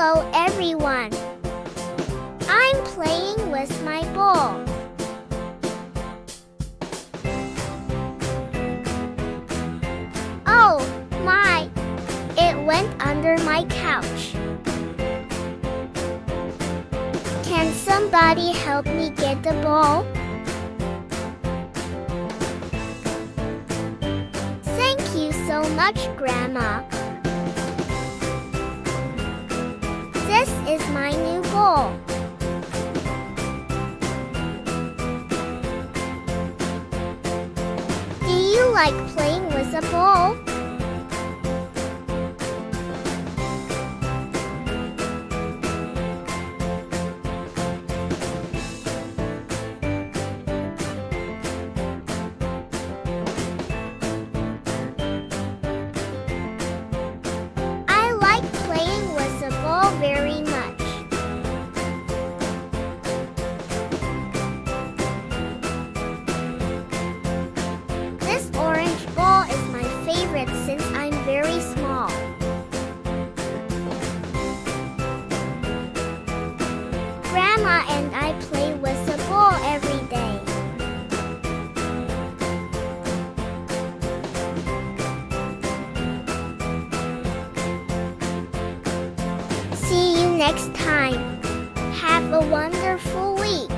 Hello everyone. I'm playing with my ball. Oh my! It went under my couch. Can somebody help me get the ball? Thank you so much, Grandma. This is my new ball. Do you like playing with a ball? I like playing with a ball very much. This orange ball is my favorite since I'm very small. Grandma and I play with the ball every day. See you next time. Have a wonderful week.